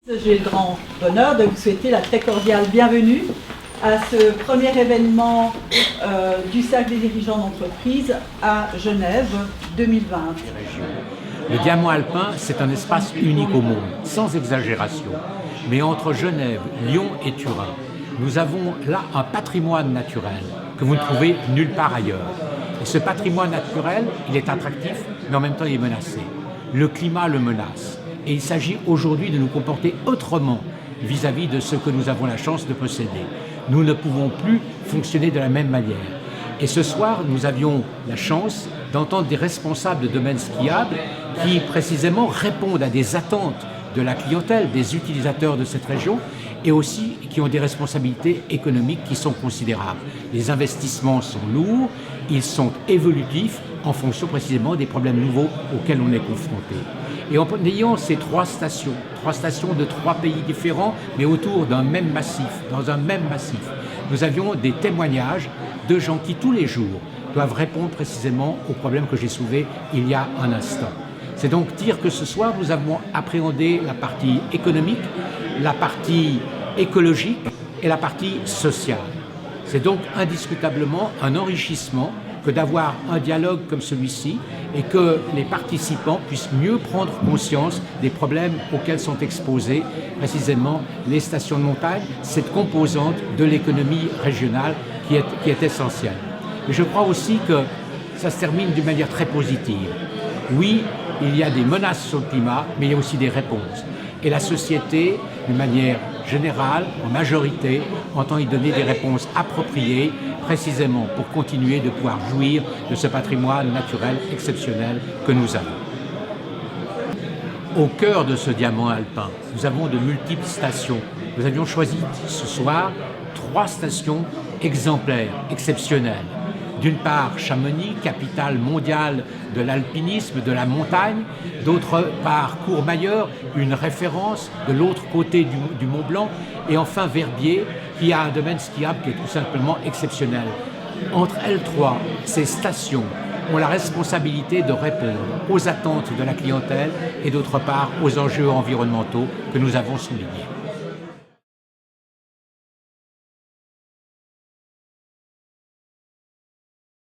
J'ai le grand bonheur de vous souhaiter la très cordiale bienvenue à ce premier événement du Cercle des dirigeants d'entreprise à Genève 2020. Le Diamant Alpin, c'est un espace unique au monde, sans exagération. Mais entre Genève, Lyon et Turin, nous avons là un patrimoine naturel que vous ne trouvez nulle part ailleurs. Et ce patrimoine naturel, il est attractif, mais en même temps il est menacé. Le climat le menace. Et il s'agit aujourd'hui de nous comporter autrement vis-à-vis de ce que nous avons la chance de posséder. Nous ne pouvons plus fonctionner de la même manière. Et ce soir, nous avions la chance d'entendre des responsables de domaines skiables qui précisément répondent à des attentes de la clientèle, des utilisateurs de cette région, et aussi qui ont des responsabilités économiques qui sont considérables. Les investissements sont lourds, ils sont évolutifs en fonction précisément des problèmes nouveaux auxquels on est confronté. Et en ayant ces trois stations de trois pays différents, mais autour d'un même massif, dans un même massif, nous avions des témoignages de gens qui tous les jours doivent répondre précisément aux problèmes que j'ai soulevés il y a un instant. C'est donc dire que ce soir, nous avons appréhendé la partie économique, la partie écologique et la partie sociale. C'est donc indiscutablement un enrichissement que d'avoir un dialogue comme celui-ci et que les participants puissent mieux prendre conscience des problèmes auxquels sont exposés précisément les stations de montagne, cette composante de l'économie régionale qui est essentielle. Et je crois aussi que ça se termine d'une manière très positive. Oui, il y a des menaces sur le climat, mais il y a aussi des réponses. Et la société, d'une manière générale, en majorité, entend y donner des réponses appropriées, précisément pour continuer de pouvoir jouir de ce patrimoine naturel exceptionnel que nous avons. Au cœur de ce diamant alpin, nous avons de multiples stations. Nous avions choisi ce soir 3 stations exemplaires, exceptionnelles. D'une part, Chamonix, capitale mondiale de l'alpinisme, de la montagne. D'autre part, Courmayeur, une référence de l'autre côté du Mont Blanc. Et enfin, Verbier, qui a un domaine skiable qui est tout simplement exceptionnel. Entre elles trois, ces stations ont la responsabilité de répondre aux attentes de la clientèle et d'autre part aux enjeux environnementaux que nous avons soulignés.